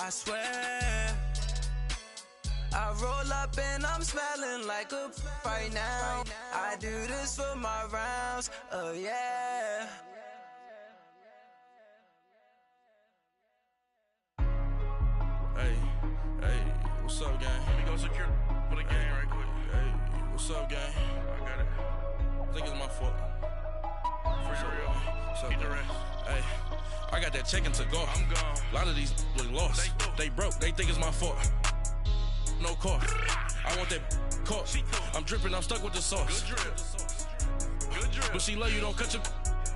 I swear. I roll up and I'm smelling like a right now. I do this for my rounds, oh yeah. Hey, what's up, gang? Let me go secure for the game right quick. Hey, what's up, gang? I got it. I think it's my fault. For real. What's up, Get the gang? rest. Hey, I got that chicken to go. I'm gone. A lot of these look lost. They broke. They think it's my fault. No cost. I want that caught. I'm dripping. I'm stuck with the sauce. Good drip. Good drip. But she love you. Don't cut your.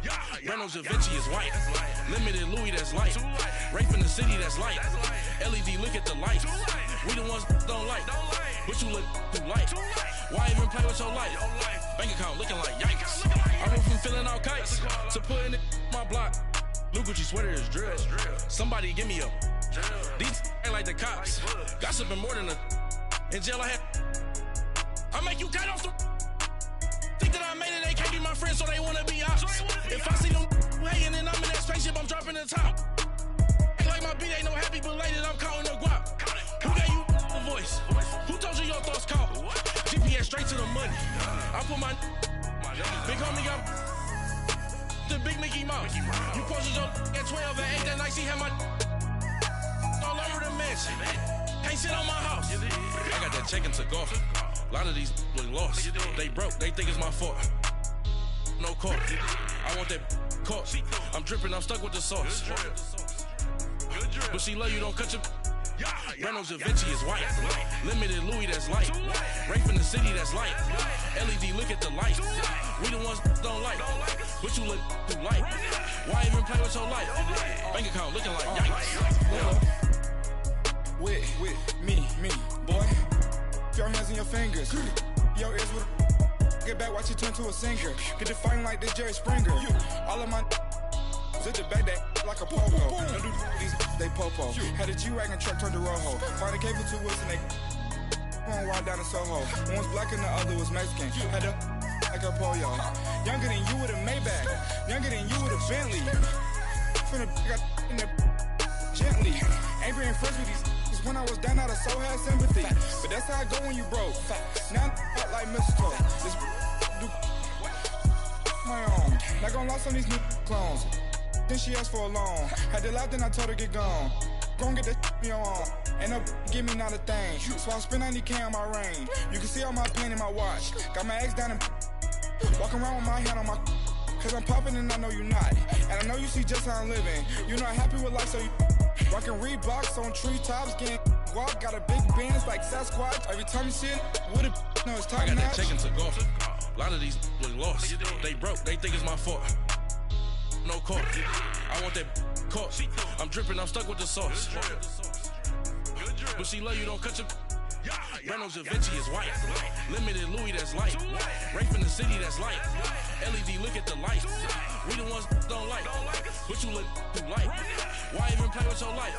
Yeah. Reynolds Da Vinci is white. That's light. Limited Louis, that's light. Too light. Rape in the city, that's light. That's light. LED, look at the lights. Too light. We the ones don't like. Don't like. But you look too light. Too light. Why even play with your life? Your life. Bank account looking like yikes. I went from filling out kites to putting it my block. New Gucci sweater is drill. Somebody give me a. These ain't like the cops. Gossiping more than a. In jail I had. I make you cut off the. Think that I made it, they can't be my friends, so they wanna be ops. If I see them hating and I'm in that spaceship, I'm dropping the top. Ain't like my beat ain't no happy belated, I'm counting the guap. Who gave you a voice? Who told you your thoughts count? GPS straight to the money. I put my big homie got the big Mickey Mouse. You posted your at 12 and 8 that night, she had my all over the mansion. Can't sit on my house. I got that chicken to go. A lot of these look lost. They broke. They think it's my fault. No cost. I want that caught. I'm dripping. I'm stuck with the sauce. Good drip. But she love you. Don't cut your. Reynolds Da Vinci is white. Limited Louis, that's light. Rape in the city, that's light. LED, look at the lights. We the ones don't like. But you look too light. Why even play with your life? Bank account looking like yikes. With me, boy. Your hands in your fingers. Your ears with get back, watch you turn to a singer. Get the fighting like this Jerry Springer. All of my zip the back that like a pogo. Don't do these they popo. Had a G-Wagon truck turned to Rojo. Find a cable 2 wheels and they going wild down in Soho. One was black and the other was Mexican. Had a like a pollo. Younger than you with a Maybach. Younger than you with a Bentley. From the got in the gently. Ain't being friends with these. When I was down out of so had sympathy. But that's how I go when you broke. Now I'm like mistletoe. This do my own. Not gonna lost on these new clones. Then she asked for a loan. Had to laugh, then I told her get gone. Gon' get that me on. Ain't no give me not a thing. So I spend 90K on my range. You can see all my pain in my watch. Got my ex down and walking around with my hand on my. Cause I'm popping and I know you not. And I know you see just how I'm living. You're not happy with life, so you rockin' Reeboks on treetops, getting walk. Got a big bands like Sasquatch. Every time you see it, with it, no, it's top I got notch. that chicken to go. A lot of these look lost. They broke. They think it's my fault. No cost. I want that caught. I'm dripping. I'm stuck with the sauce. But she love you. Don't cut your. Reynolds Da Vinci is white. Limited Louis, that's light. Rape in the city, that's light. LED, look at the lights. We the ones don't like. But you look too light. Why even play with your life?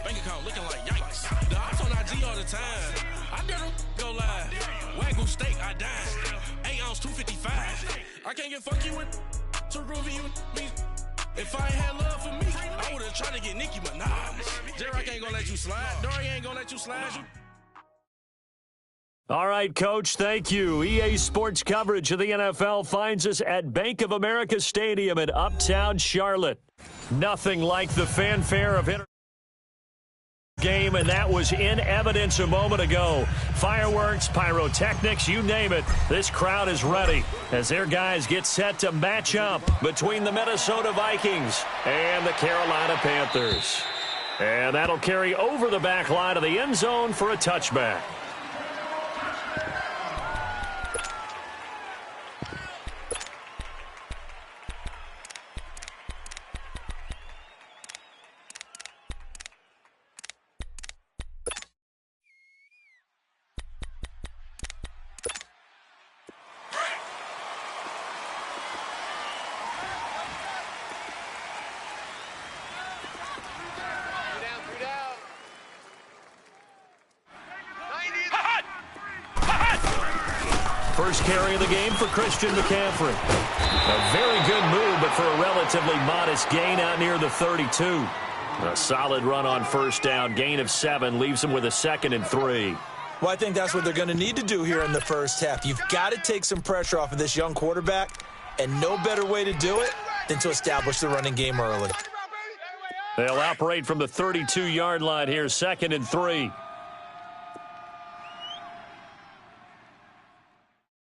Bank account looking like yikes. The ops on IG all the time. I dare them go live. Wagyu steak, I dine. 8 ounce, 255. I can't get funky with too groovy you me. If I ain't had love for me, I would've tried to get Nicki Minaj. J-Rock ain't gonna let you slide. Dory ain't gonna let you slide. All right, Coach, thank you. EA Sports coverage of the NFL finds us at Bank of America Stadium in Uptown Charlotte. Nothing like the fanfare of game, and that was in evidence a moment ago. Fireworks, pyrotechnics, you name it. This crowd is ready as their guys get set to match up between the Minnesota Vikings and the Carolina Panthers. And that'll carry over the back line of the end zone for a touchback. First carry of the game for Christian McCaffrey. A very good move, but for a relatively modest gain out near the 32. A solid run on first down. Gain of 7 leaves them with a 2nd and 3. Well, I think that's what they're going to need to do here in the first half. You've got to take some pressure off of this young quarterback, and no better way to do it than to establish the running game early. They'll operate from the 32-yard line here, 2nd and 3.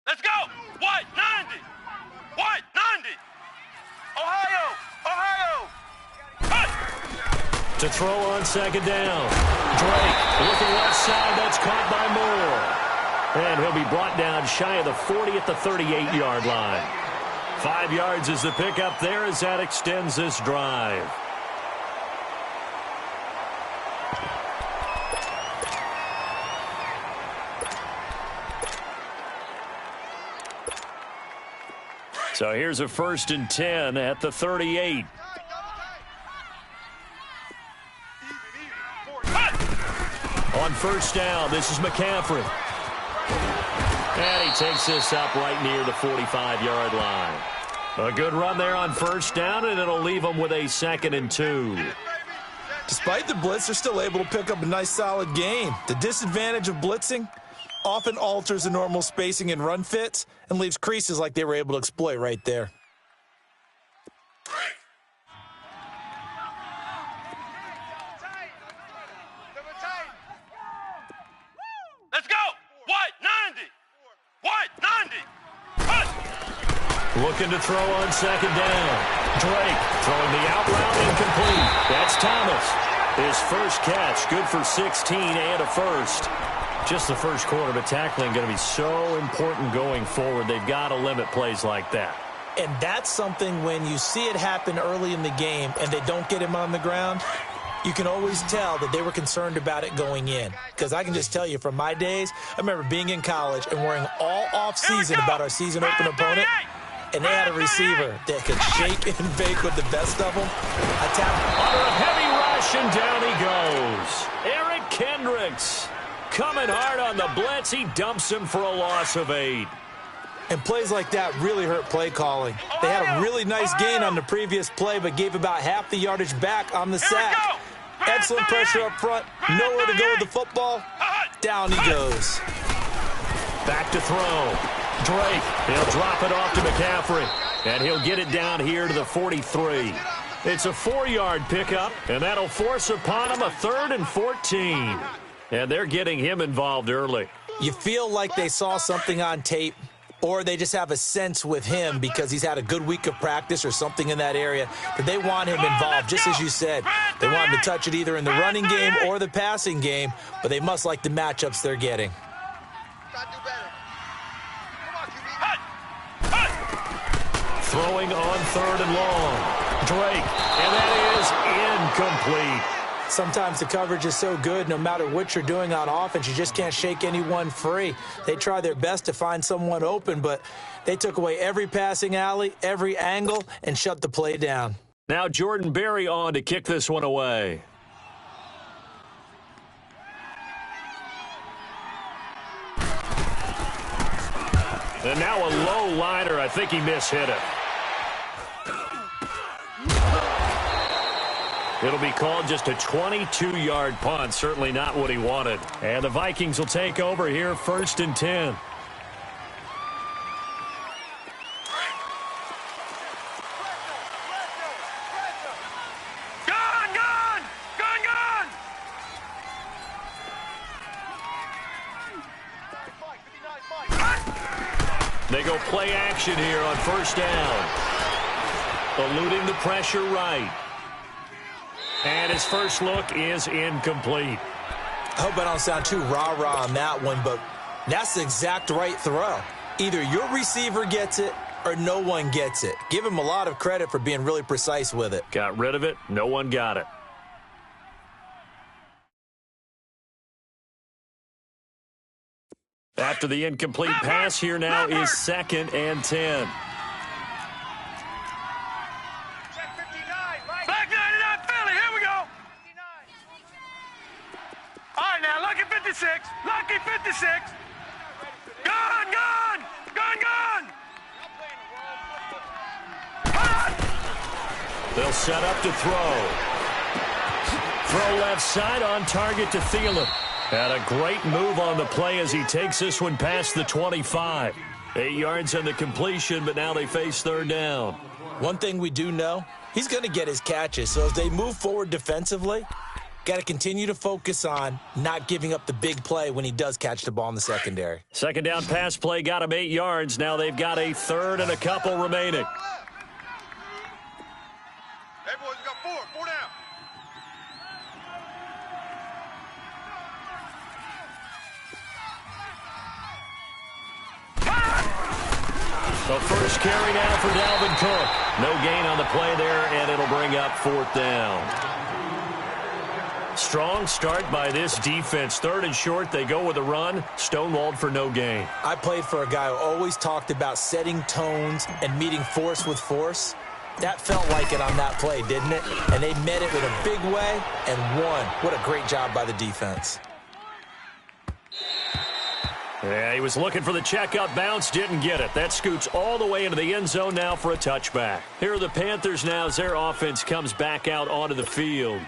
Let's go! What? 90! What? 90! Ohio! Ohio! To throw on 2nd down. Drake looking left side. That's caught by Moore. And he'll be brought down shy of the 40 at the 38-yard line. 5 yards is the pickup there as that extends this drive. So here's a 1st and 10 at the 38. On first down, this is McCaffrey. And he takes this up right near the 45-yard line. A good run there on first down, and it'll leave them with a 2nd and 2. Despite the blitz, they're still able to pick up a nice, solid gain. The disadvantage of blitzing often alters the normal spacing and run fits and leaves creases like they were able to exploit right there. Let's go! What? 90! What? 90! Looking to throw on 2nd down. Drake throwing the out route incomplete. That's Thomas. His first catch, good for 16 and a 1st. Just the first quarter, but tackling going to be so important going forward. They've got to limit plays like that. And that's something when you see it happen early in the game and they don't get him on the ground, you can always tell that they were concerned about it going in. Because I can just tell you from my days, I remember being in college and worrying all off-season about our season-open opponent, and they had a receiver that could shake and bake with the best of them. I tapped under a heavy rush, and down he goes. Eric Kendricks coming hard on the blitz. He dumps him for a loss of 8. And plays like that really hurt play calling. They had a really nice gain on the previous play, but gave about half the yardage back on the sack. Excellent pressure up front. Nowhere to go with the football. Down he goes. Back to throw. Drake, he'll drop it off to McCaffrey. And he'll get it down here to the 43. It's a 4-yard pickup, and that'll force upon him a 3rd and 14. And they're getting him involved early. You feel like they saw something on tape, or they just have a sense with him because he's had a good week of practice or something in that area that they want him involved, just as you said. They want him to touch it either in the running game or the passing game, but they must like the matchups they're getting. Throwing on 3rd and long. Drake, and that is incomplete. Sometimes the coverage is so good, no matter what you're doing on offense, you just can't shake anyone free. They try their best to find someone open, but they took away every passing alley, every angle, and shut the play down. Now Jordan Berry on to kick this one away. And now a low liner. I think he mishit it. It'll be called just a 22-yard punt. Certainly not what he wanted. And the Vikings will take over here, 1st and 10. They go play action here on 1st down. Eluding the pressure right. And his first look is incomplete. I hope I don't sound too rah-rah on that one, but that's the exact right throw. Either your receiver gets it or no one gets it. Give him a lot of credit for being really precise with it. Got rid of it. No one got it. After the incomplete pass, here now is 2nd and 10. Black 99 Philly, here we go. All right, now, lucky 56. Lucky 56. Gone, gone. Gone, gone. They'll set up to throw. throw left side on target to Thielen. And a great move on the play as he takes this one past the 25. 8 yards on the completion, but now they face third down. One thing we do know, he's going to get his catches. So as they move forward defensively, got to continue to focus on not giving up the big play when he does catch the ball in the secondary. Second down pass play got him 8 yards. Now they've got a third and a couple remaining. Hey, boys, we got four down. The first carry now for Dalvin Cook. No gain on the play there, and it'll bring up fourth down. Strong start by this defense. Third and short, they go with a run. Stonewalled for no gain. I played for a guy who always talked about setting tones and meeting force with force. That felt like it on that play, didn't it? And they met it with a big way and won. What a great job by the defense. Yeah, he was looking for the checkup bounce, didn't get it. That scoots all the way into the end zone now for a touchback. Here are the Panthers now as their offense comes back out onto the field.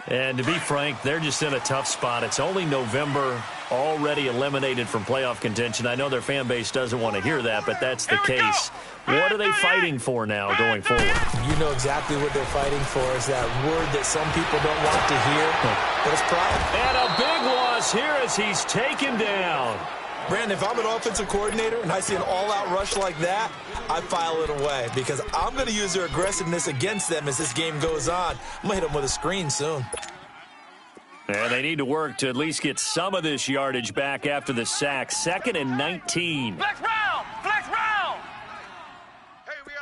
And to be frank, they're just in a tough spot. It's only November, already eliminated from playoff contention. I know their fan base doesn't want to hear that, but that's the case. What are they fighting for now going forward? You know exactly what they're fighting for is that word that some people don't want to hear, but it's pride. And a big loss here as he's taken down. Brandon, if I'm an offensive coordinator and I see an all-out rush like that, I file it away because I'm going to use their aggressiveness against them as this game goes on. I'm going to hit them with a screen soon. And they need to work to at least get some of this yardage back after the sack. 2nd and 19. Flex round! Flex round! Hey, we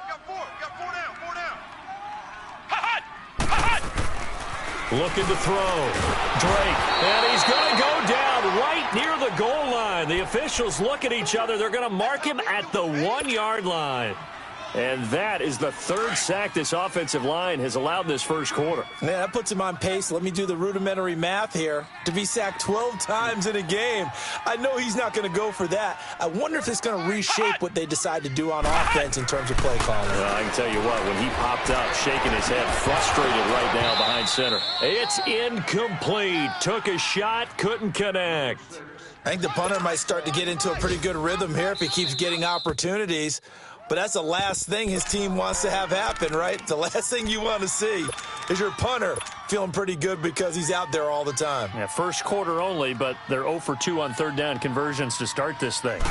got four. We got four down. Hot! Looking to throw. Drake. And he's going to go down right near the goal line. The officials look at each other. They're going to mark him at the 1-yard line. And that is the third sack this offensive line has allowed this first quarter. Man, that puts him on pace. Let me do the rudimentary math here. To be sacked 12 times in a game, I know he's not going to go for that. I wonder if it's going to reshape what they decide to do on offense in terms of play calling. Well, I can tell you what, when he popped up, shaking his head, frustrated right now behind center. It's incomplete. Took a shot, couldn't connect. I think the punter might start to get into a pretty good rhythm here if he keeps getting opportunities. But that's the last thing his team wants to have happen, right? The last thing you want to see is your punter feeling pretty good because he's out there all the time. Yeah, first quarter only, but they're 0 for 2 on third down conversions to start this thing.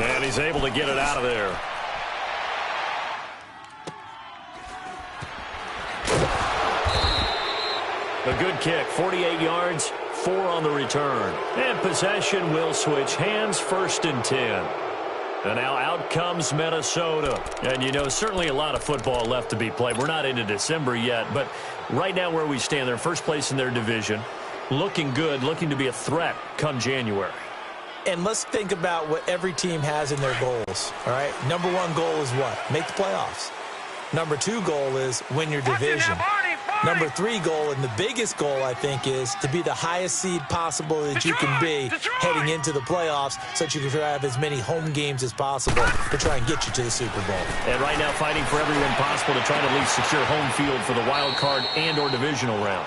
And he's able to get it out of there. A good kick, 48 yards, 4 on the return. And possession will switch hands, 1st and 10. And now out comes Minnesota. And, you know, certainly a lot of football left to be played. We're not into December yet, but right now where we stand, they're first place in their division. Looking good, looking to be a threat come January. And let's think about what every team has in their goals, all right? Number 1 goal is what? Make the playoffs. Number 2 goal is win your division. Number 3 goal, and the biggest goal, I think, is to be the highest seed possible that you can be heading into the playoffs so that you can try to have as many home games as possible to try and get you to the Super Bowl. And right now fighting for everyone possible to try to at least secure home field for the wild card and or divisional round.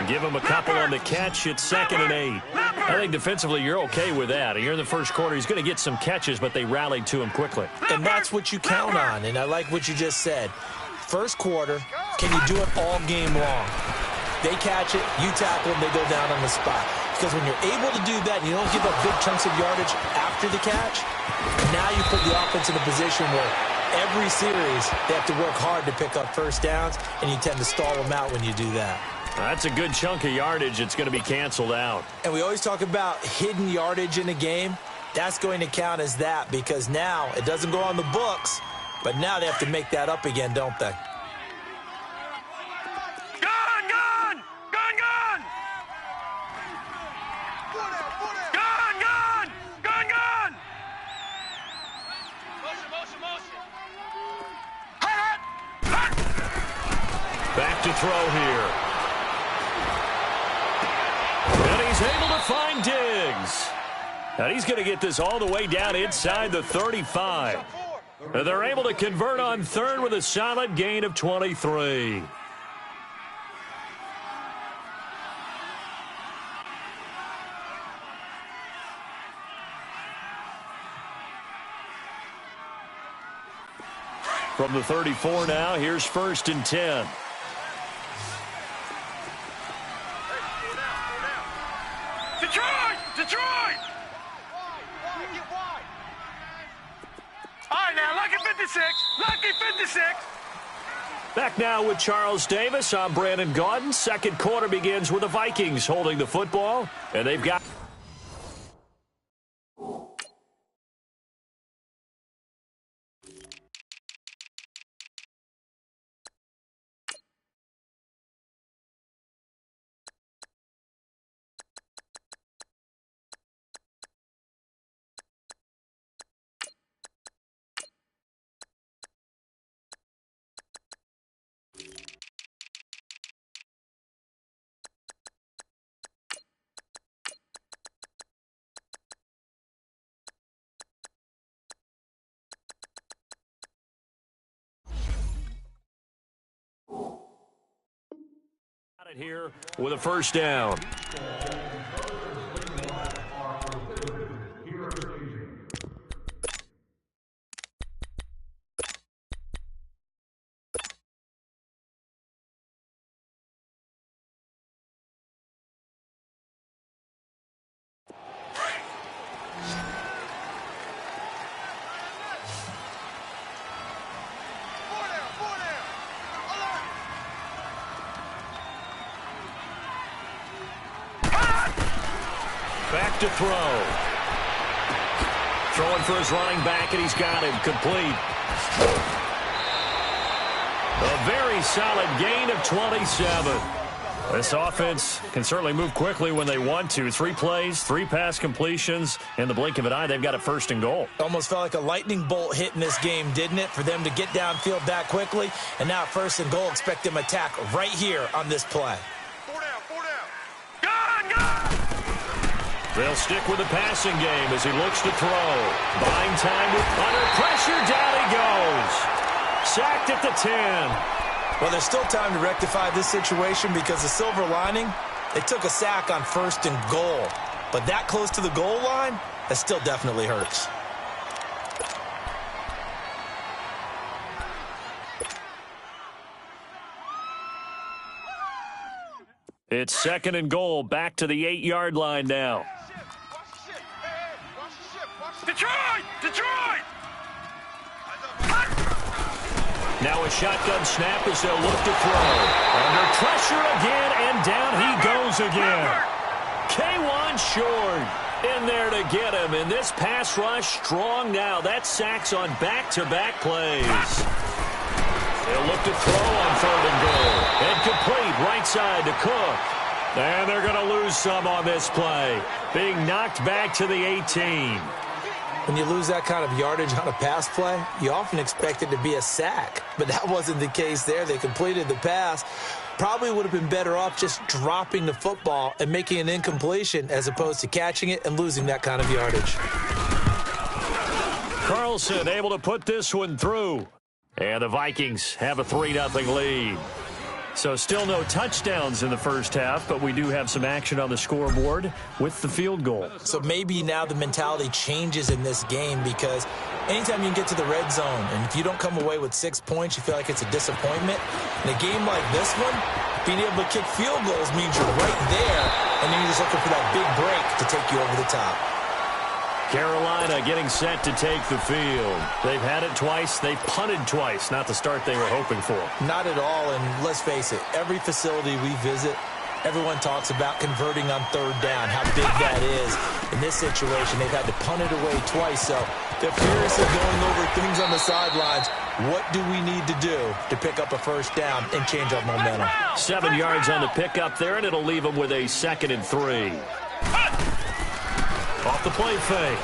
Give him a couple on the catch. It's 2nd and 8. I think defensively you're okay with that. Here in the first quarter, he's going to get some catches, but they rallied to him quickly. And that's what you count on, and I like what you just said. First quarter, can you do it all game long? They catch it, you tackle them, they go down on the spot. Because when you're able to do that and you don't give up big chunks of yardage after the catch, now you put the offense in a position where every series they have to work hard to pick up first downs, and you tend to stall them out when you do that. That's a good chunk of yardage. It's going to be canceled out. And we always talk about hidden yardage in a game. That's going to count as that because now it doesn't go on the books, but now they have to make that up again, don't they? Back to throw here. And he's able to find Diggs. And he's going to get this all the way down inside the 35. And they're able to convert on third with a solid gain of 23. From the 34 now, here's 1st and 10. Detroit! All right, now, lucky 56. Lucky 56. Back now with Charles Davis. I'm Brandon Gaudin. Second quarter begins with the Vikings holding the football, and they've got... here with a first down. Back to throw. Throwing for his running back, and he's got him complete. A very solid gain of 27. This offense can certainly move quickly when they want to. 3 plays, 3 pass completions. In the blink of an eye, they've got it 1st and goal. Almost felt like a lightning bolt hit in this game, didn't it? For them to get downfield that quickly. And now 1st and goal, expect them to attack right here on this play. 4 down. Gun! They'll stick with the passing game as he looks to throw. Buying time under pressure. Down he goes. Sacked at the 10. Well, there's still time to rectify this situation because the silver lining, they took a sack on 1st and goal. But that close to the goal line, that still definitely hurts. It's 2nd and goal. Back to the 8-yard line now. Detroit! Now a shotgun snap as they'll look to throw. Under pressure again, and down he goes again. K1 short in there to get him. And this pass rush strong now. That's sacks on back-to-back plays. They'll look to throw on 3rd and goal. And complete right side to Cook. And they're going to lose some on this play. Being knocked back to the 18. When you lose that kind of yardage on a pass play, you often expect it to be a sack. But that wasn't the case there. They completed the pass. Probably would have been better off just dropping the football and making an incompletion as opposed to catching it and losing that kind of yardage. Carlson able to put this one through. And the Vikings have a 3-0 lead. So still no touchdowns in the first half, but we do have some action on the scoreboard with the field goal. So maybe now the mentality changes in this game because anytime you can get to the red zone, and if you don't come away with 6 points, you feel like it's a disappointment. In a game like this one, being able to kick field goals means you're right there, and then you're just looking for that big break to take you over the top. Carolina getting set to take the field. They've had it twice. They've punted twice. Not the start they were hoping for. Not at all, and let's face it, every facility we visit, everyone talks about converting on 3rd down, how big that is. In this situation, they've had to punt it away twice, so they're furiously going over things on the sidelines. What do we need to do to pick up a 1st down and change our momentum? 7 yards on the pickup there, and it'll leave them with a 2nd and 3. Off the play fake.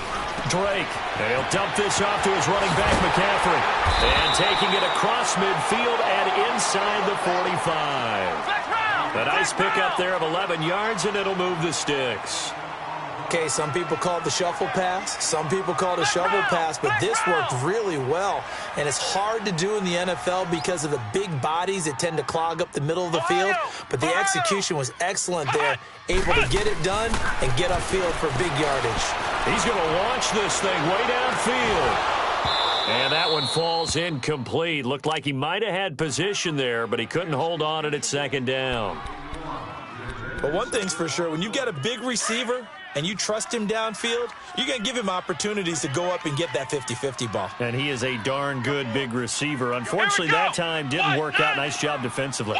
Drake. And he'll dump this off to his running back, McCaffrey. And taking it across midfield and inside the 45. A nice pickup there of 11 yards, and it'll move the sticks. Okay, some people call it the shuffle pass. Some people call it a shovel pass, but this worked really well. And it's hard to do in the NFL because of the big bodies that tend to clog up the middle of the field. But the execution was excellent there, able to get it done and get upfield for big yardage. He's going to launch this thing way downfield. And that one falls incomplete. Looked like he might have had position there, but he couldn't hold on at second down. But one thing's for sure, when you've got a big receiver and you trust him downfield, you're going to give him opportunities to go up and get that 50-50 ball. And he is a darn good big receiver. Unfortunately, that time didn't work out. Nice job defensively.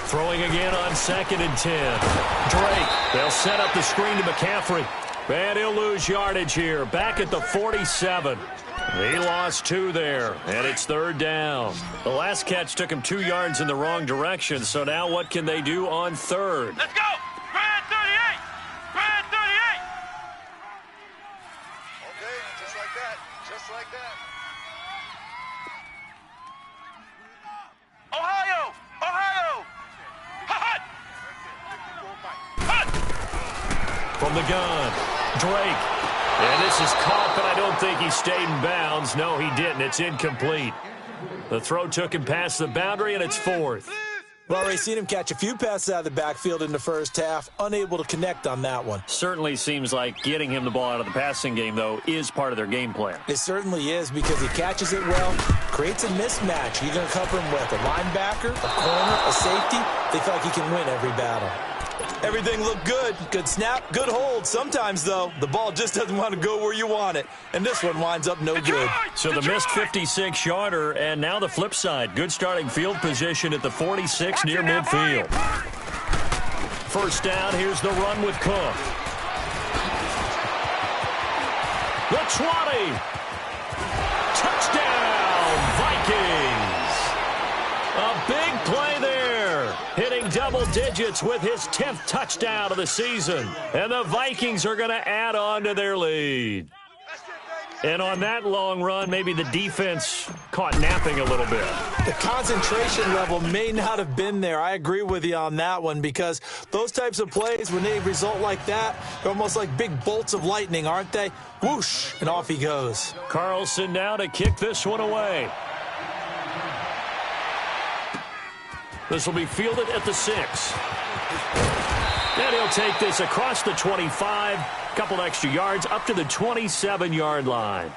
Throwing again on 2nd and 10. Drake, they'll set up the screen to McCaffrey. And he'll lose yardage here. Back at the 47. He lost 2 there, and it's 3rd down. The last catch took him 2 yards in the wrong direction, so now what can they do on 3rd? Let's go! Brad 38! Brad 38! Okay, just like that. Just like that. Ohio! Ohio! Hot! Hot! From the gun, Drake. And this is caught, but I don't think he stayed in bounds. No, he didn't. It's incomplete. The throw took him past the boundary, and it's 4th. Well, already seen him catch a few passes out of the backfield in the first half, unable to connect on that one. Certainly seems like getting him the ball out of the passing game, though, is part of their game plan. It certainly is because he catches it well, creates a mismatch. You're going to cover him with a linebacker, a corner, a safety. They feel like he can win every battle. Everything looked good. Good snap, good hold. Sometimes, though, the ball just doesn't want to go where you want it. And this one winds up no good. So the missed 56-yarder, and now the flip side. Good starting field position at the 46 near midfield. First down, here's the run with Cook. The 20. Touchdown, Vikings. A big play there. Hitting double digits with his 10th touchdown of the season. And the Vikings are going to add on to their lead. And on that long run, maybe the defense caught napping a little bit. The concentration level may not have been there. I agree with you on that one because those types of plays, when they result like that, they're almost like big bolts of lightning, aren't they? Whoosh, and off he goes. Carlson now to kick this one away. This will be fielded at the 6. And he'll take this across the 25, couple extra yards, up to the 27-yard line.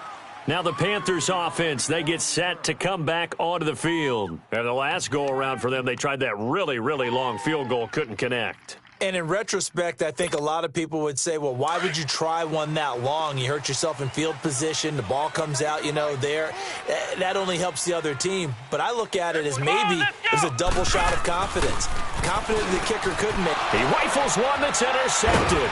Now the Panthers offense, they get set to come back onto the field. And the last go-around for them, they tried that really, really long field goal, couldn't connect. And in retrospect, I think a lot of people would say, well, why would you try one that long? You hurt yourself in field position. The ball comes out, there. That only helps the other team. But I look at it as maybe it was a double shot of confidence. Confident the kicker couldn't make. He rifles one that's intercepted.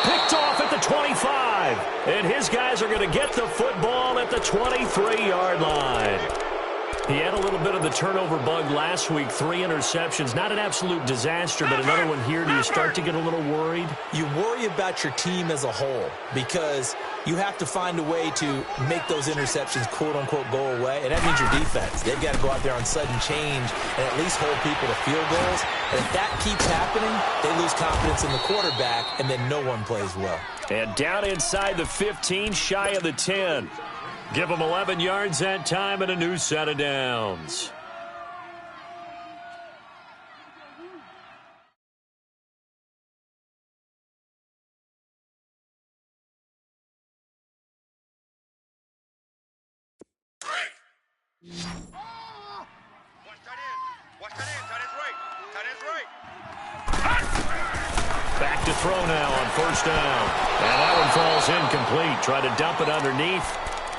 Picked off at the 25. And his guys are going to get the football at the 23-yard line. He had a little bit of the turnover bug last week, 3 interceptions. Not an absolute disaster, but another one here. Do you start to get a little worried? You worry about your team as a whole because you have to find a way to make those interceptions, quote-unquote, go away, and that means your defense. They've got to go out there on sudden change and at least hold people to field goals. And if that keeps happening, they lose confidence in the quarterback, and then no one plays well. And down inside the 15, shy of the 10. Give them 11 yards that time and a new set of downs. Watch that in. Tight end's right. Tight end's right. Back to throw now on first down. And that one falls incomplete. Try to dump it underneath.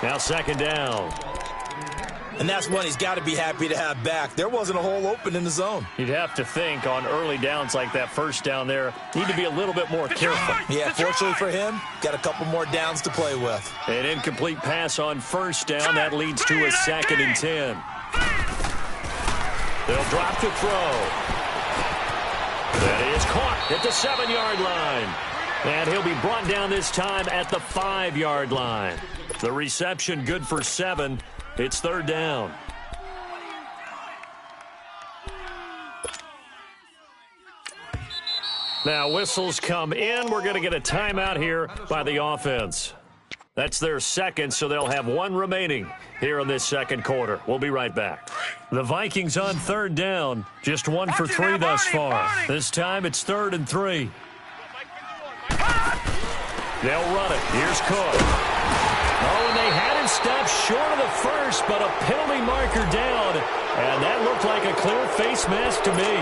Now 2nd down. And that's one he's got to be happy to have back. There wasn't a hole open in the zone. You'd have to think on early downs like that first down there, need to be a little bit more careful. Yeah, fortunately for him, got a couple more downs to play with. An incomplete pass on first down. That leads to a 2nd and 10. They'll drop to throw. That is caught at the 7-yard line. And he'll be brought down this time at the 5-yard line. The reception good for 7. It's 3rd down. Now whistles come in. We're going to get a timeout here by the offense. That's their second, so they'll have one remaining here in this second quarter. We'll be right back. The Vikings on 3rd down. Just 1 for 3 thus far. This time it's 3rd and 3. They'll run it. Here's Cook. Oh, and they step short of the first, but a penalty marker down. And that looked like a clear face mask to me.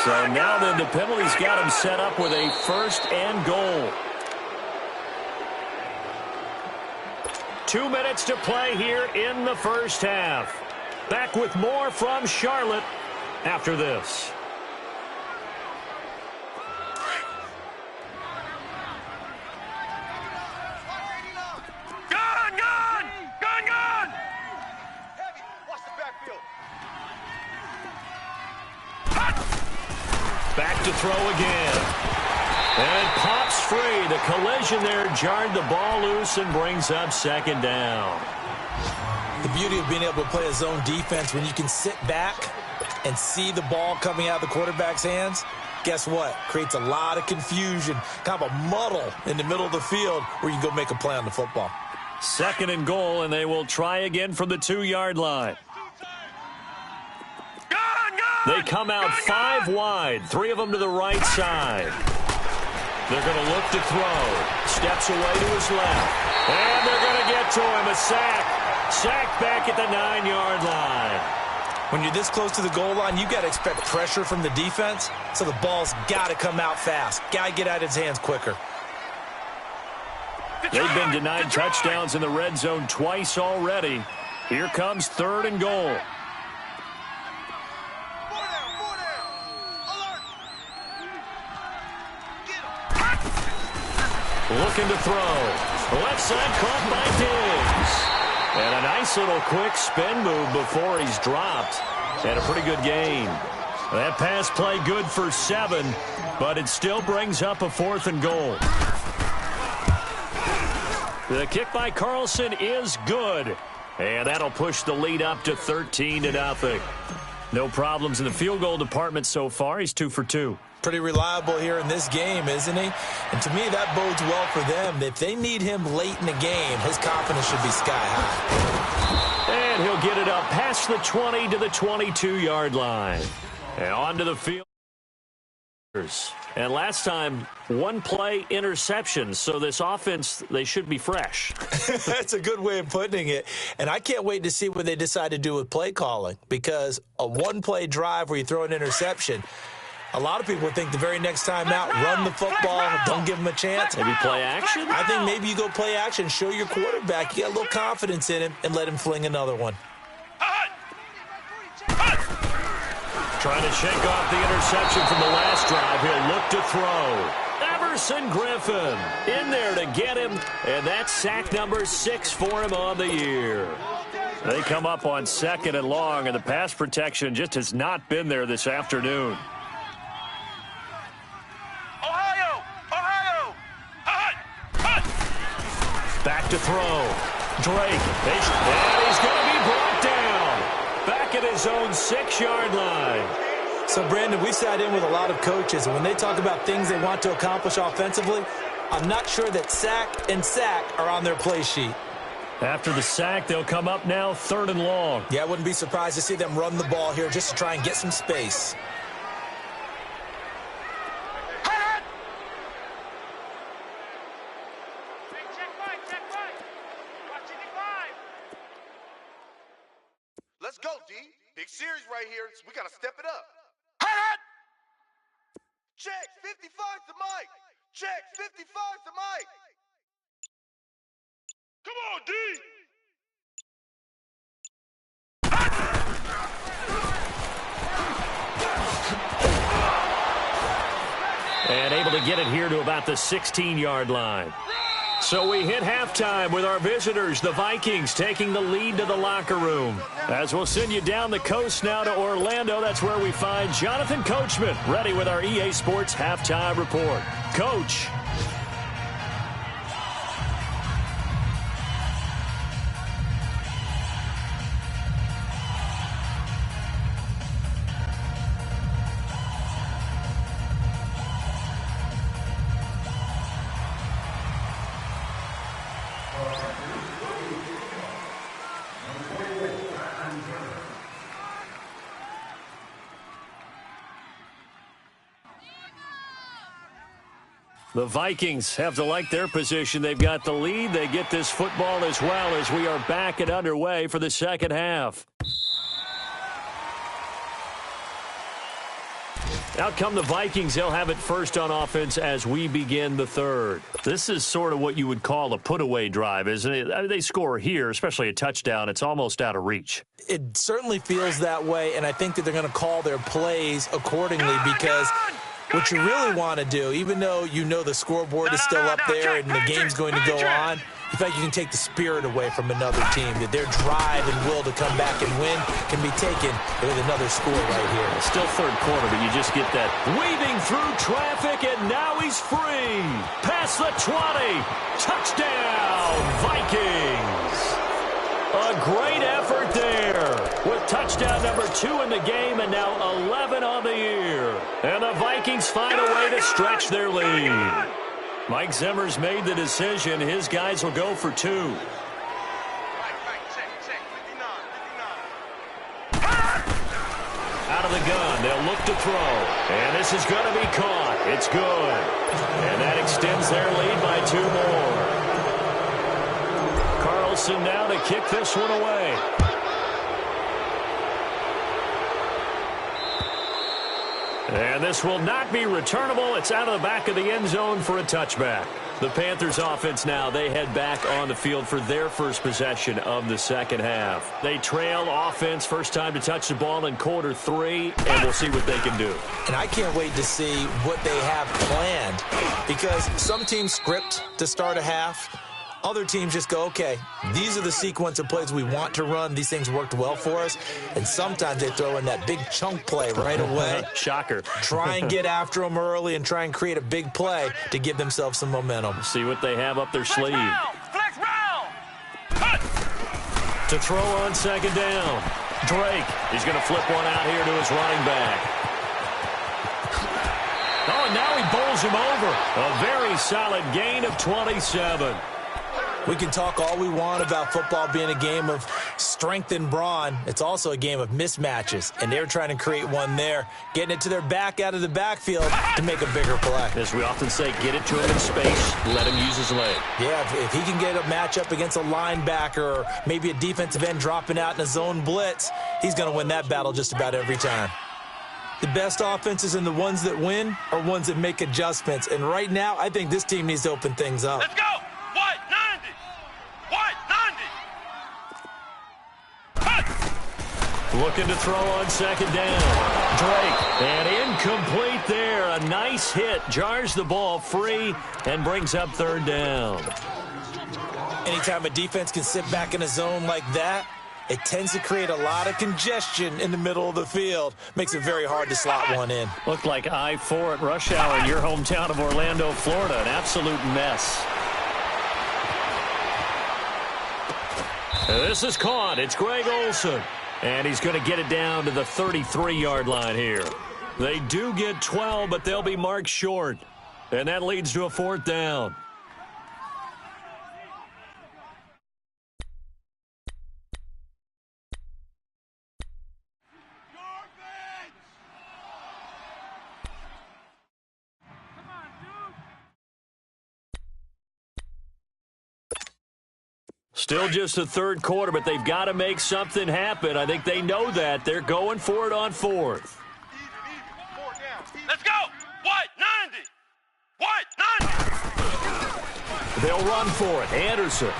So now then the penalty's got him set up with a 1st and goal. 2 minutes to play here in the first half. Back with more from Charlotte after this. Back to throw again. And it pops free. The collision there jarred the ball loose and brings up 2nd down. The beauty of being able to play a zone defense when you can sit back and see the ball coming out of the quarterback's hands, guess what? Creates a lot of confusion, kind of a muddle in the middle of the field where you can go make a play on the football. 2nd and goal, and they will try again from the 2-yard line. They come out 5 wide, 3 of them to the right side. They're going to look to throw. Steps away to his left. And they're going to get to him. A sack. Sack back at the 9-yard line. When you're this close to the goal line, you've got to expect pressure from the defense, so the ball's got to come out fast. Got to get out of his hands quicker. They've been denied touchdowns in the red zone twice already. Here comes 3rd and goal. Looking to throw. Left side caught by Diggs. And a nice little quick spin move before he's dropped. And a pretty good gain. That pass play good for 7, but it still brings up a 4th and goal. The kick by Carlson is good. And that'll push the lead up to 13-0. No problems in the field goal department so far. He's 2 for 2. Pretty reliable here in this game, isn't he? And to me, that bodes well for them. If they need him late in the game, his confidence should be sky high. And he'll get it up past the 20 to the 22-yard line. And on to the field. And last time, 1 play interception. So this offense, they should be fresh. That's a good way of putting it. And I can't wait to see what they decide to do with play calling, because a 1-play drive where you throw an interception, a lot of people think the very next time out, run the football, don't give him a chance. Maybe play action? I think maybe you go play action, show your quarterback you got a little confidence in him, and let him fling another one. Trying to shake off the interception from the last drive. He'll look to throw. Everson Griffin in there to get him, and that's sack number 6 for him on the year. They come up on 2nd and long, and the pass protection just has not been there this afternoon. Back to throw. Drake. And he's going to be brought down. Back at his own 6-yard line. So, Brandon, we've sat in with a lot of coaches, and when they talk about things they want to accomplish offensively, I'm not sure that sack and sack are on their play sheet. After the sack, they'll come up now 3rd and long. Yeah, I wouldn't be surprised to see them run the ball here just to try and get some space. Let's go, D. Big series right here. We got to step it up. Check. 55 to Mike. Check. 55 to Mike. Come on, D. And able to get it here to about the 16-yard line. So we hit halftime with our visitors, the Vikings, taking the lead to the locker room. As we'll send you down the coast now to Orlando, that's where we find Jonathan Coachman, ready with our EA Sports Halftime Report. Coach. The Vikings have to like their position. They've got the lead. They get this football as well as we are back and underway for the second half. Out come the Vikings. They'll have it first on offense as we begin the third. This is sort of what you would call a put-away drive, isn't it? I mean, they score here, especially a touchdown. It's almost out of reach. It certainly feels that way, and I think that they're going to call their plays accordingly because what you really want to do, even though you know the scoreboard is still up there and the game's going to go on, you feel like you can take the spirit away from another team, that their drive and will to come back and win can be taken with another score right here. It's still third quarter, but you just get that weaving through traffic, and now he's free. Past the 20. Touchdown, Vikings. A great effort there with touchdown number 2 in the game and now 11 on the year. And the Vikings find a way to stretch their lead. Mike Zimmer's made the decision. His guys will go for 2. Out of the gun, they'll look to throw. And this is going to be caught. It's good. And that extends their lead by 2 more. Carlson now to kick this one away. And this will not be returnable. It's out of the back of the end zone for a touchback. The Panthers offense now, they head back on the field for their first possession of the second half. They trail offense, first time to touch the ball in quarter 3, and we'll see what they can do. And I can't wait to see what they have planned because some teams script to start a half. Other teams just go, okay, these are the sequence of plays we want to run. These things worked well for us. And sometimes they throw in that big chunk play right away. Shocker. Try and get after them early and try and create a big play to give themselves some momentum. See what they have up their sleeve. Flex round. To throw on second down. Drake, he's going to flip one out here to his running back. Oh, and now he bowls him over. A very solid gain of 27. We can talk all we want about football being a game of strength and brawn. It's also a game of mismatches, and they're trying to create one there, getting it to their back out of the backfield to make a bigger play. As we often say, get it to him in space, let him use his leg. Yeah, if he can get a matchup against a linebacker or maybe a defensive end dropping out in a zone blitz, he's going to win that battle just about every time. The best offenses and the ones that win are ones that make adjustments, and right now I think this team needs to open things up. Let's go. White 90. White 90. Looking to throw on second down. Drake, and incomplete there. A nice hit, jars the ball free and brings up third down. Anytime a defense can sit back in a zone like that, it tends to create a lot of congestion in the middle of the field. Makes it very hard to slot one in. Looked like I-4 at rush hour in your hometown of Orlando, Florida. An absolute mess. This is caught. It's Greg Olsen. And he's going to get it down to the 33-yard line here. They do get 12, but they'll be marked short. And that leads to a fourth down. Still just the third quarter, but they've got to make something happen. I think they know that. They're going for it on fourth. Let's go. White 90. White 90. They'll run for it. Anderson.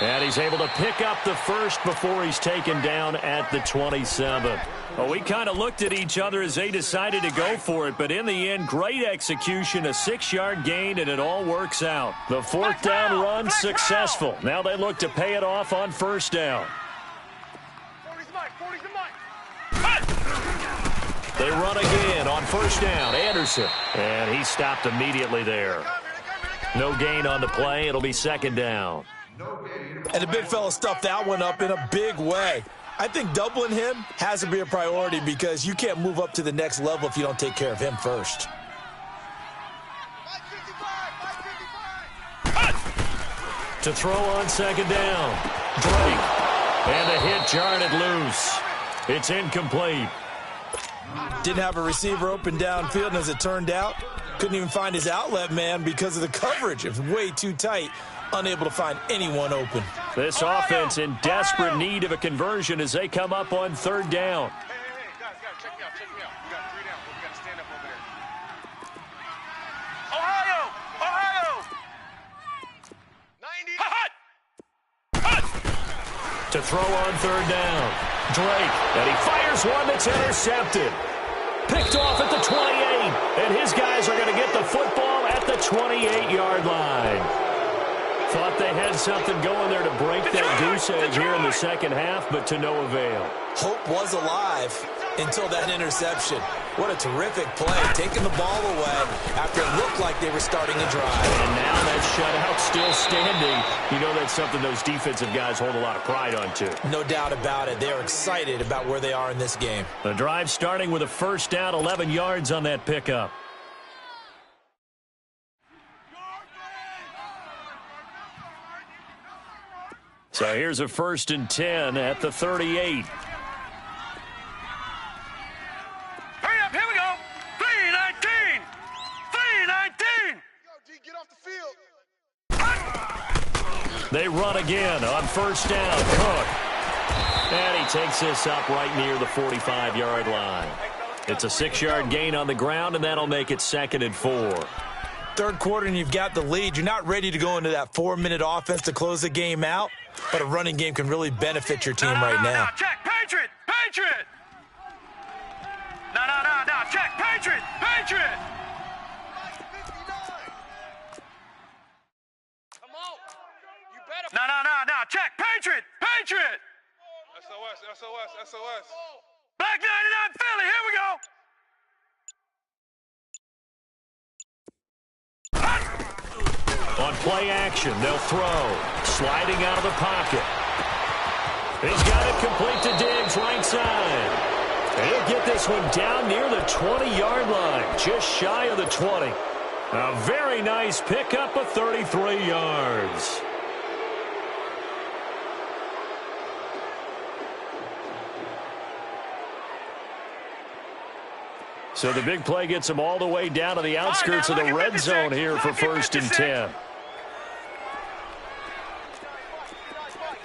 And he's able to pick up the first before he's taken down at the 27. Well, we kind of looked at each other as they decided to go for it, but in the end, great execution, a 6-yard gain, and it all works out. The fourth down run successful. Now they look to pay it off on first down. 40's Mike. They run again on first down. Anderson. And he stopped immediately there. No gain on the play. It'll be second down. And the big fella stuffed that one up in a big way. I think doubling him has to be a priority because you can't move up to the next level if you don't take care of him first. To throw on second down. Drake. And the hit jarred it loose. It's incomplete. Didn't have a receiver open downfield, and as it turned out, Couldn't even find his outlet man because of the coverage. It was way too tight. Unable to find anyone open. This offense in desperate need of a conversion as they come up on third down. Hey, guys, check me out. We got 3 down, but we got to stand up over there. Ohio! 90. Hot! To throw on third down. Drake, and he fires one that's intercepted. Picked off at the 28, and his guys are going to get the football at the 28-yard line. Thought they had something going there to break that goose egg here in the second half, but to no avail. Hope was alive until that interception. What a terrific play, taking the ball away after it looked like they were starting a drive. And now that shutout still standing. You know that's something those defensive guys hold a lot of pride on, too. No doubt about it. They're excited about where they are in this game. The drive starting with a first down, 11 yards on that pickup. So here's a 1st and 10 at the 38. Hurry up, here we go. 3:19. Yo, D, get off the field. They run again on first down. Cook. And he takes this up right near the 45-yard line. It's a 6-yard gain on the ground, and that'll make it 2nd and 4. Third quarter and you've got the lead. You're not ready to go into that 4-minute offense to close the game out, but a running game can really benefit your team right now. Check, Patriot. No, check, Patriot. Come on. You better. No, check, Patriot. SOS. Black 99 Philly, here we go. On play action, they'll throw. Sliding out of the pocket. He's got it complete to Diggs, right side. And he'll get this one down near the 20-yard line, just shy of the 20. A very nice pickup of 33 yards. So the big play gets him all the way down to the outskirts of the red zone here for 1st and 10.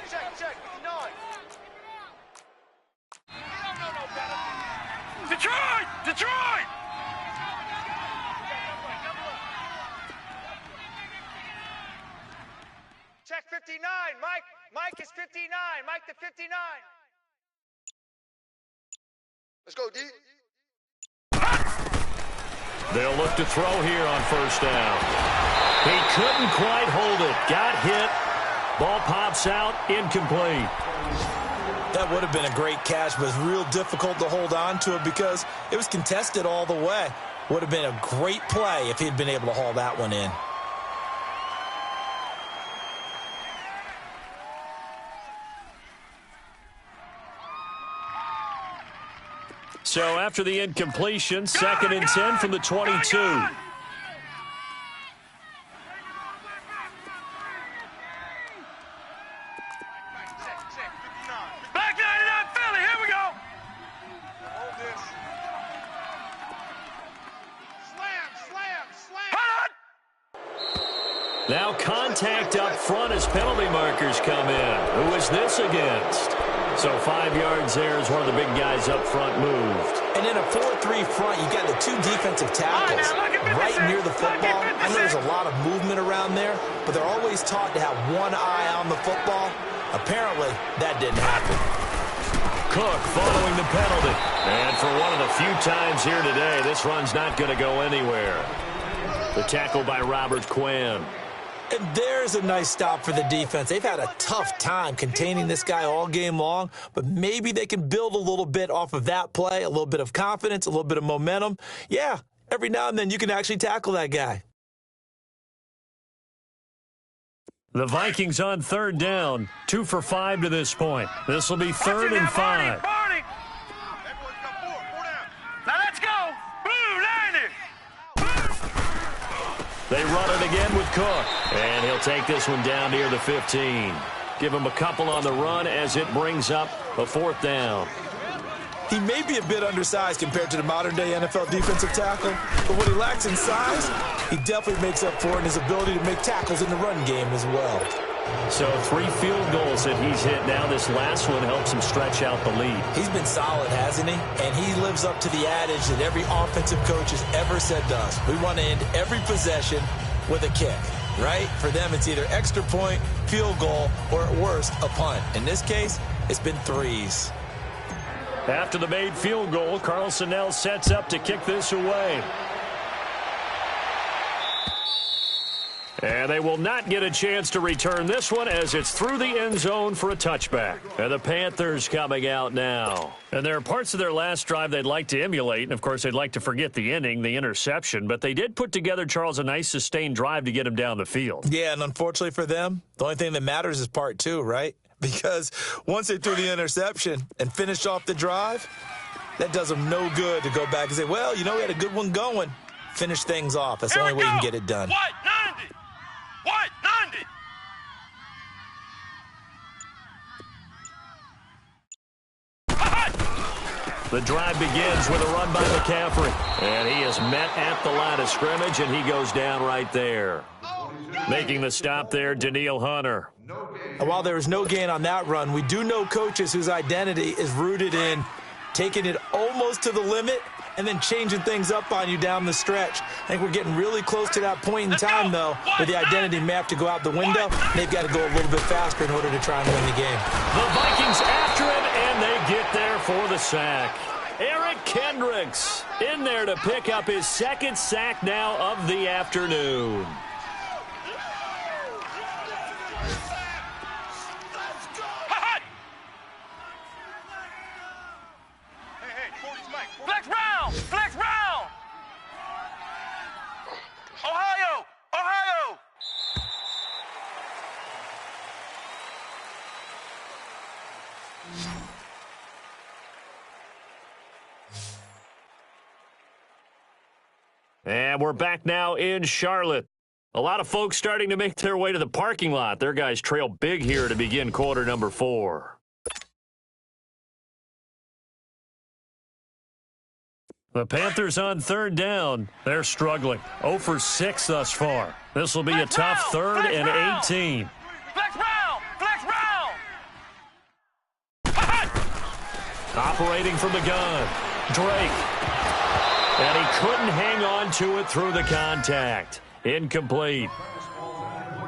Check, 59. Detroit! Check 59. Mike is 59. Mike to 59. Let's go, D. They'll look to throw here on first down. He couldn't quite hold it. Got hit. Ball pops out. Incomplete. That would have been a great catch, but it's real difficult to hold on to it because it was contested all the way. Would have been a great play if he'd been able to haul that one in. So after the incompletion, 2nd and 10 from the 22. Black 99 Philly, here we go. Hold this. Slam. Now contact up front as penalty markers come in. Who is this against? So 5 yards there as one of the big guys up front moved. And in a 4-3 front, you got the 2 defensive tackles right near the football. I know there's a lot of movement around there, but they're always taught to have one eye on the football. Apparently, that didn't happen. Cook following the penalty. And for one of the few times here today, this run's not going to go anywhere. The tackle by Robert Quinn. And there's a nice stop for the defense. They've had a tough time containing this guy all game long, but maybe they can build a little bit off of that play, a little bit of confidence, a little bit of momentum. Yeah, every now and then you can actually tackle that guy. The Vikings on third down, 2 for 5 to this point. This will be 3rd and 5. Barney. Now let's go. Blue 90. They run it again with Cook, and he'll take this one down near the 15. Give him a couple on the run as it brings up a 4th down. He may be a bit undersized compared to the modern-day NFL defensive tackle, but what he lacks in size, he definitely makes up for in his ability to make tackles in the run game as well. So 3 field goals that he's hit now. This last one helps him stretch out the lead. He's been solid, hasn't he? And he lives up to the adage that every offensive coach has ever said to us. We want to end every possession with a kick, right? For them, it's either extra point, field goal, or at worst, a punt. In this case, it's been 3s. After the made field goal, Carlson now sets up to kick this away. And they will not get a chance to return this one as it's through the end zone for a touchback. And the Panthers coming out now. And there are parts of their last drive they'd like to emulate. And, of course, they'd like to forget the ending, the interception. But they did put together, Charles, a nice sustained drive to get him down the field. Yeah, and unfortunately for them, the only thing that matters is part 2, right? Because once they threw the interception and finished off the drive, that does them no good to go back and say, well, you know, we had a good one going. Finish things off. That's the only way you can get it done. What? 90! What? 90! The drive begins with a run by McCaffrey. And he is met at the line of scrimmage, and he goes down right there. Making the stop there, Danielle Hunter. And while there was no gain on that run, we do know coaches whose identity is rooted in taking it almost to the limit and then changing things up on you down the stretch. I think we're getting really close to that point in time, though, where the identity map to go out the window. They've got to go a little bit faster in order to try and win the game. The Vikings after him, and they get there for the sack. Eric Kendricks in there to pick up his 2nd sack now of the afternoon. Flex round! Flex round! Ohio! Ohio! And we're back now in Charlotte. A lot of folks starting to make their way to the parking lot. Their guys trail big here to begin quarter number 4. The Panthers on 3rd down. They're struggling. 0 for 6 thus far. This will be a tough 3rd and 18. Flex round! Flex round! Operating from the gun, Drake. And he couldn't hang on to it through the contact. Incomplete.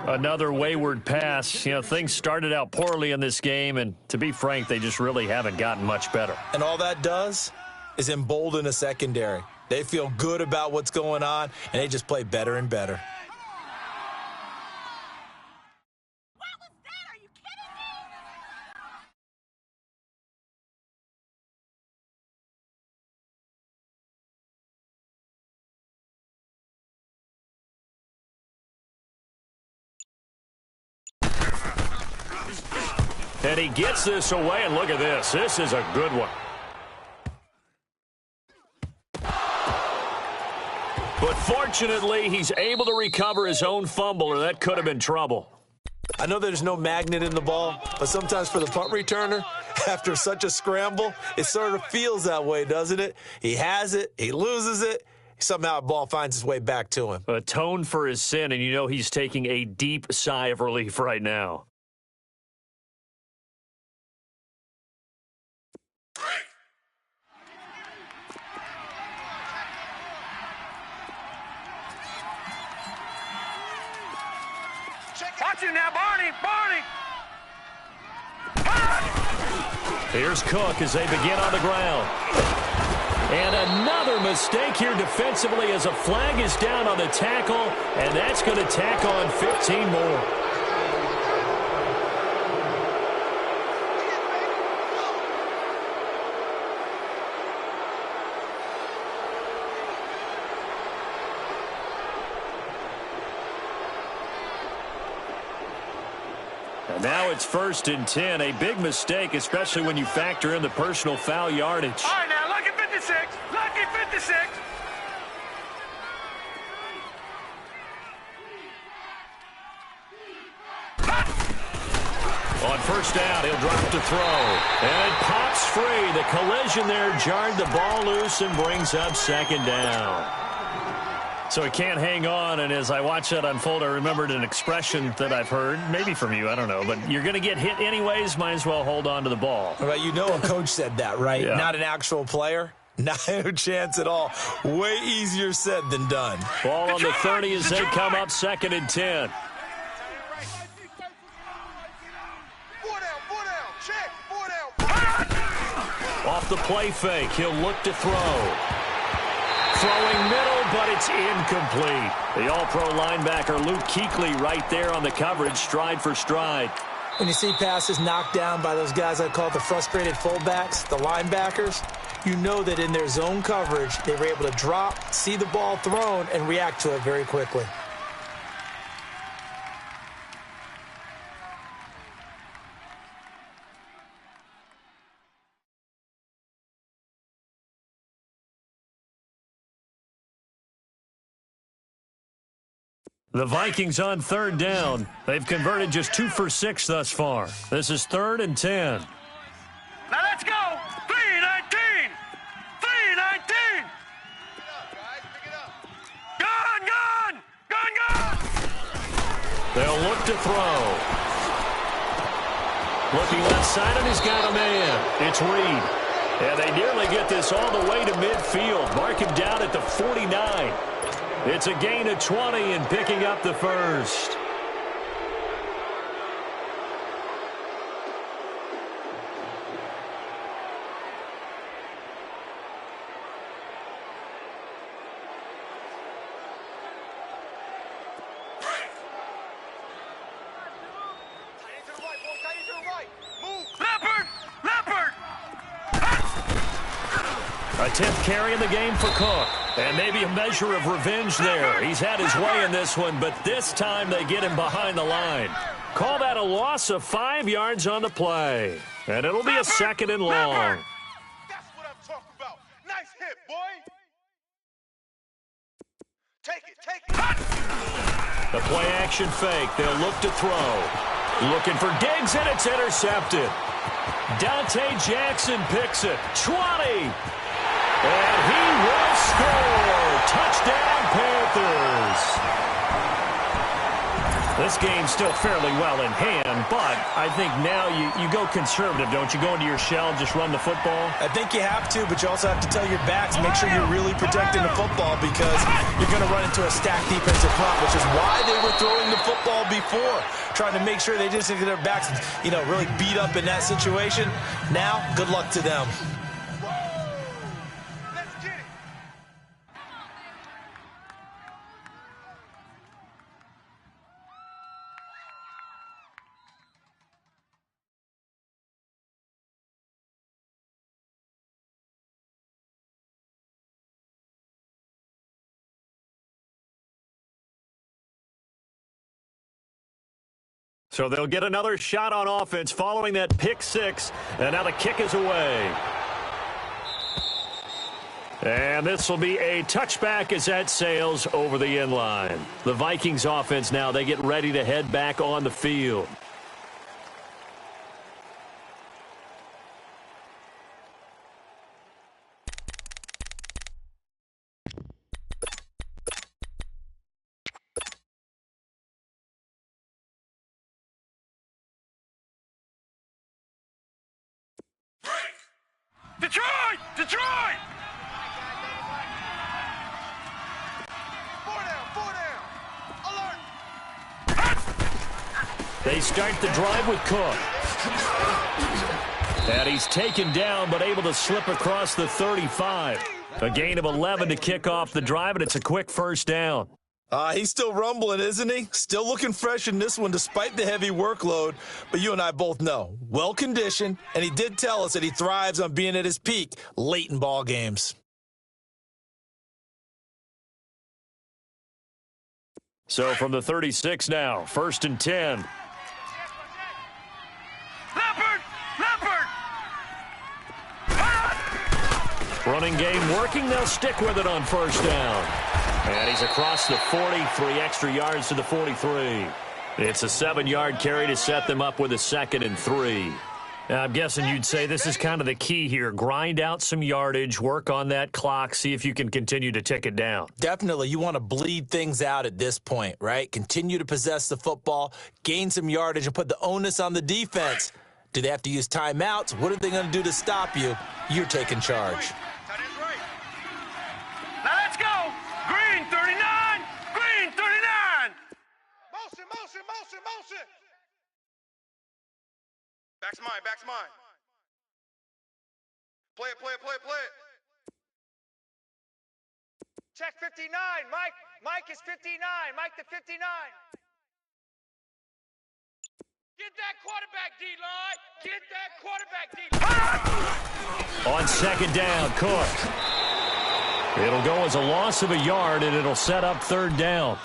Another wayward pass. You know, things started out poorly in this game, and to be frank, they just really haven't gotten much better. And all that does is embolden a secondary. They feel good about what's going on, and they just play better and better. What was that? Are you kidding me? And he gets this away, and look at this. This is a good one. But fortunately, he's able to recover his own fumble, or that could have been trouble. I know there's no magnet in the ball, but sometimes for the punt returner, after such a scramble, it sort of feels that way, doesn't it? He has it, he loses it, somehow the ball finds its way back to him. Atone for his sin, and you know he's taking a deep sigh of relief right now. Watch you now, Barney! Barney! Here's Cook as they begin on the ground. And another mistake here defensively as a flag is down on the tackle, and that's going to tack on 15 more. And now it's 1st and 10. A big mistake, especially when you factor in the personal foul yardage. All right, now, lucky 56. Lucky 56. On first down, he'll drop to throw. And it pops free. The collision there jarred the ball loose and brings up second down. So he can't hang on, and as I watch that unfold, I remembered an expression that I've heard, maybe from you, I don't know, but you're going to get hit anyways, might as well hold on to the ball. Right, you know a coach said that, right? Yeah. Not an actual player. Not a chance at all. Way easier said than done. Ball on the 30 as they come up 2nd and 10. 4 down, check, 4 down. Off the play fake, he'll look to throw. Throwing middle, but it's incomplete. The all-pro linebacker Luke Kuechly right there on the coverage, stride for stride. When you see passes knocked down by those guys I call the frustrated fullbacks, the linebackers, you know that in their zone coverage, they were able to drop, see the ball thrown, and react to it very quickly. The Vikings on 3rd down. They've converted just 2 for 6 thus far. This is 3rd and 10. Now let's go. 3-19. 3-19. Gun. They'll look to throw. Looking left side, and he's got a man. It's Reed. And they nearly get this all the way to midfield. Mark him down at the 49. It's a gain of 20 and picking up the first. A 10th carry in the game for Cook. And maybe a measure of revenge there. He's had his way in this one, but this time they get him behind the line. Call that a loss of 5 yards on the play. And it'll be a 2nd and long. That's what I'm talking about. Nice hit, boy. Take it. The play action fake. They'll look to throw. Looking for Diggs, and it's intercepted. Dante Jackson picks it. 20. And he will score. Touchdown, Panthers. This game's still fairly well in hand, but I think now you go conservative, don't you? Go into your shell and just run the football? I think you have to, but you also have to tell your backs, make sure you're really protecting the football because you're going to run into a stacked defensive front, which is why they were throwing the football before, trying to make sure they just get their backs, really beat up in that situation. Now, good luck to them. So they'll get another shot on offense following that pick six. And now the kick is away. And this will be a touchback as that sails over the end line. The Vikings offense now, they get ready to head back on the field. Detroit! Detroit! Four down. Alert! They start the drive with Cook. And he's taken down, but able to slip across the 35. A gain of 11 to kick off the drive, and it's a quick first down. He's still rumbling, isn't he? Still looking fresh in this one despite the heavy workload. But you and I both know, well-conditioned, and he did tell us that he thrives on being at his peak late in ball games. So from the 36 now, 1st and 10. Leopard! Running game working. They'll stick with it on first down. And he's across the 40, 3 extra yards to the 43. It's a 7-yard carry to set them up with a 2nd and 3. Now, I'm guessing you'd say this is kind of the key here. Grind out some yardage, work on that clock, see if you can continue to tick it down. Definitely. You want to bleed things out at this point, right? Continue to possess the football, gain some yardage, and put the onus on the defense. Do they have to use timeouts? What are they going to do to stop you? You're taking charge. Now let's go. Green 39. Green 39. Motion, motion, motion, motion. Back's mine, back's mine. Play it, play it, play it, play it. Check 59. Mike is 59. Mike the 59. Get that quarterback, D-line. Get that quarterback, D-line. On 2nd down, Cook. It'll go as a loss of a yard, and it'll set up 3rd down.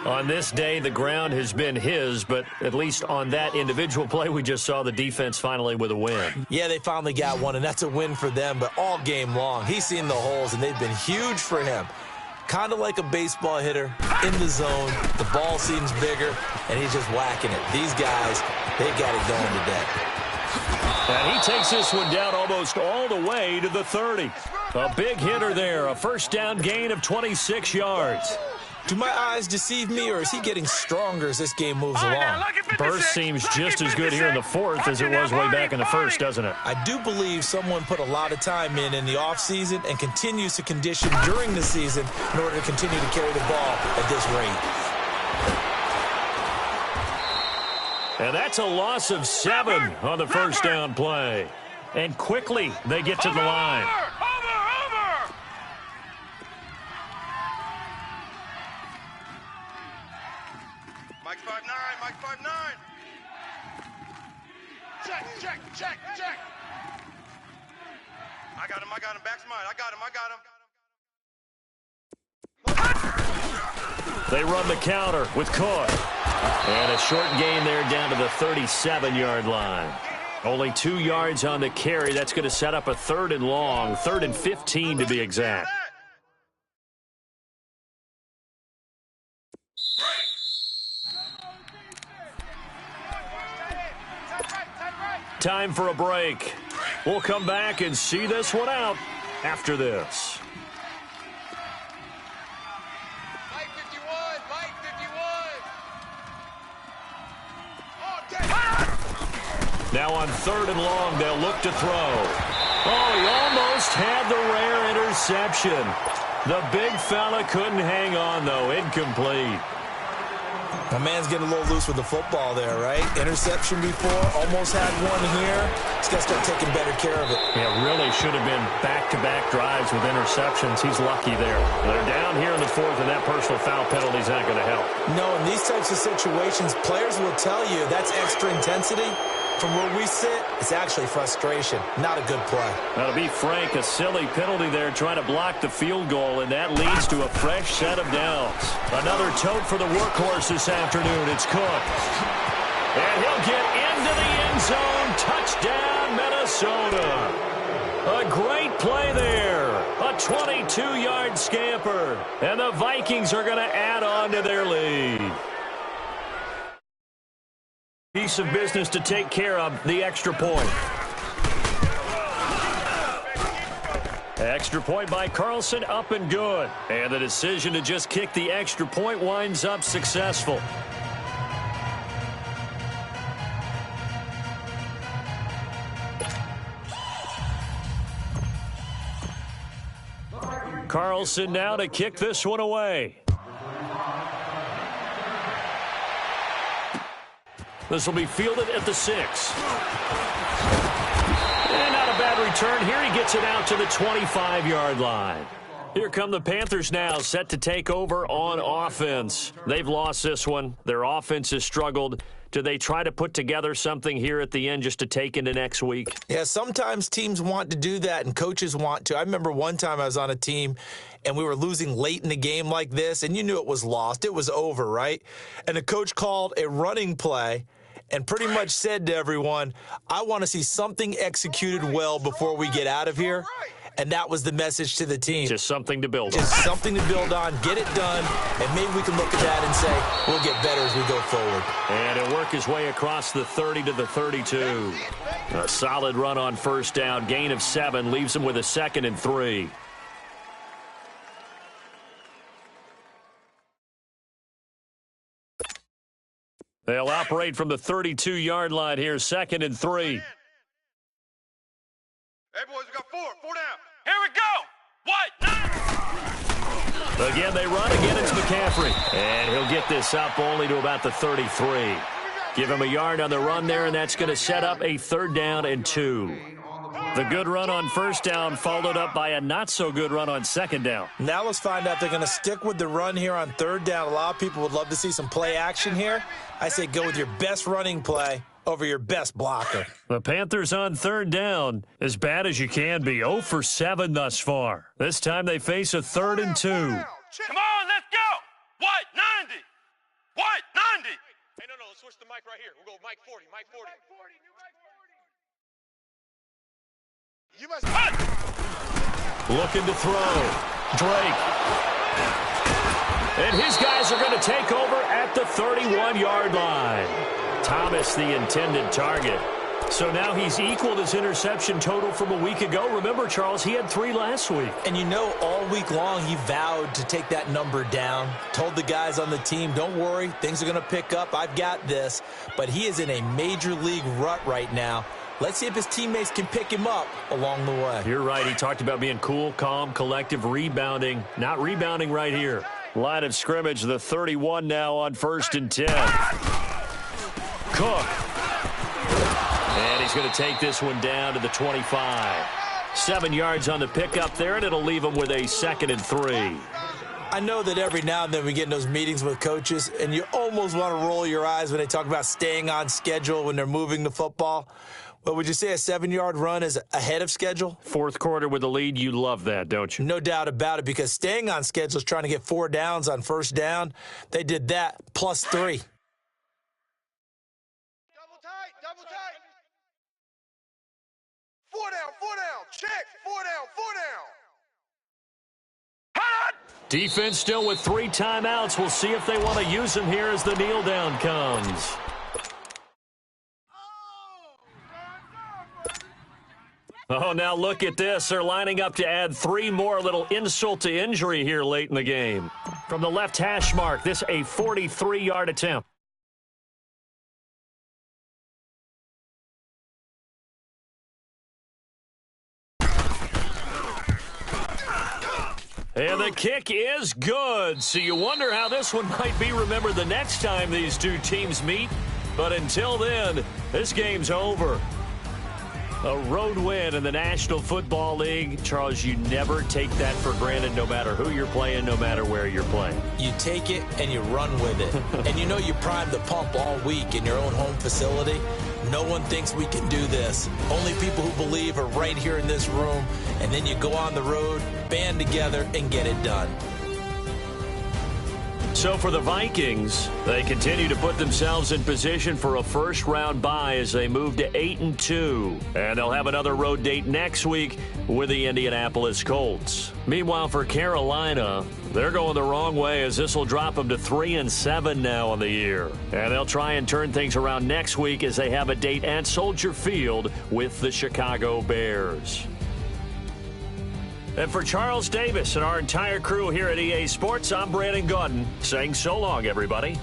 On this day, the ground has been his, but at least on that individual play, we just saw the defense finally with a win. Yeah, they finally got one, and that's a win for them, but all game long, he's seen the holes, and they've been huge for him. Kind of like a baseball hitter in the zone. The ball seems bigger, and he's just whacking it. These guys, they've got it going today. And he takes this one down almost all the way to the 30. A big hitter there, a 1st down gain of 26 yards. Do my eyes deceive me, or is he getting stronger as this game moves along? Burst seems just as good here in the 4th as it was way back in the 1st, doesn't it? I do believe someone put a lot of time in the offseason and continues to condition during the season in order to continue to carry the ball at this rate. And that's a loss of 7 on the 1st down play. And quickly they get to the line. Mike's 5'9", Mike's 5'9". Check, check, check, check. I got him, back's mine. I got him. They run the counter with Cook. And a short gain there down to the 37-yard line. Only 2 yards on the carry. That's going to set up a 3rd and long, 3rd and 15 to be exact. Time for a break. We'll come back and see this one out after this. Mike 51, Mike 51. Now on 3rd and long, they'll look to throw. Oh, he almost had the rare interception. The big fella couldn't hang on, though. Incomplete. My man's getting a little loose with the football there, right? Interception before, almost had one here. He's got to start taking better care of it. Yeah, really should have been back-to-back drives with interceptions. He's lucky there. They're down here in the 4th, and that personal foul penalty's not going to help. No, in these types of situations, players will tell you that's extra intensity. From where we sit, it's actually frustration. Not a good play. Now, to be frank, a silly penalty there trying to block the field goal, and that leads to a fresh set of downs. Another tote for the workhorse this afternoon. It's Cook. And he'll get into the end zone. Touchdown, Minnesota. A great play there. A 22-yard scamper. And the Vikings are going to add on to their lead. Piece of business to take care of, the extra point. Extra point by Carlson, up and good. And the decision to just kick the extra point winds up successful. Carlson now to kick this one away. This will be fielded at the 6. And not a bad return here. He gets it out to the 25-yard line. Here come the Panthers now, set to take over on offense. They've lost this one. Their offense has struggled. Do they try to put together something here at the end just to take into next week? Yeah, sometimes teams want to do that and coaches want to. I remember one time I was on a team and we were losing late in the game like this, and you knew it was lost. It was over, right? And the coach called a running play and pretty much said to everyone, I want to see something executed well before we get out of here. and that was the message to the team. Just something to build on. Just something to build on, get it done, and maybe we can look at that and say, we'll get better as we go forward. And he'll work his way across the 30 to the 32. A solid run on first down. Gain of 7 leaves him with a 2nd and 3. They'll operate from the 32-yard line here, 2nd and 3. Hey, boys, we got 4 down. Here we go. What? Again, they run. Again, it's McCaffrey. And he'll get this up only to about the 33. Give him a yard on the run there, and that's going to set up a 3rd down and 2. The good run on first down followed up by a not-so-good run on 2nd down. Now let's find out if they're going to stick with the run here on 3rd down. A lot of people would love to see some play action here. I say go with your best running play over your best blocker. The Panthers on 3rd down, as bad as you can be, 0 for 7 thus far. This time they face a 3rd and 2. Come on, let's go. What? 90. What? 90. Hey, no, let's switch the mic right here. We'll go Mike 40, Mike 40. You must... Looking to throw. Drake. And his guys are going to take over at the 31-yard line. Thomas, the intended target. So now he's equaled his interception total from a week ago. Remember, Charles, he had 3 last week. And you know, all week long he vowed to take that number down. Told the guys on the team, don't worry, things are going to pick up. I've got this. But he is in a major league rut right now. Let's see if his teammates can pick him up along the way. You're right. He talked about being cool, calm, collective, rebounding. Not rebounding right here. Line of scrimmage, the 31 now on 1st and 10. Cook. And he's going to take this one down to the 25. 7 yards on the pickup there, and it'll leave him with a 2nd and 3. I know that every now and then we get in those meetings with coaches, and you almost want to roll your eyes when they talk about staying on schedule when they're moving the football. But would you say a 7-yard run is ahead of schedule? 4th quarter with the lead, you love that, don't you? No doubt about it, because staying on schedule is trying to get 4 downs on first down. They did that, plus 3. Double tight, double tight. 4 down, check, 4 down, 4 down. Defense still with 3 timeouts. We'll see if they want to use them here as the kneel down comes. Oh, now look at this. They're lining up to add 3 more, little insult to injury here late in the game. From the left hash mark, this a 43-yard attempt. And the kick is good. So you wonder how this one might be remembered the next time these two teams meet. But until then, this game's over. A road win in the National Football League. Charles, you never take that for granted no matter who you're playing, no matter where you're playing. You take it and you run with it. And you know you primed the pump all week in your own home facility. No one thinks we can do this. Only people who believe are right here in this room. And then you go on the road, band together, and get it done. So for the Vikings, they continue to put themselves in position for a first-round bye as they move to 8-2. And they'll have another road date next week with the Indianapolis Colts. Meanwhile, for Carolina, they're going the wrong way as this will drop them to 3-7 now on the year. And they'll try and turn things around next week as they have a date at Soldier Field with the Chicago Bears. And for Charles Davis and our entire crew here at EA Sports, I'm Brandon Gaudin saying so long, everybody.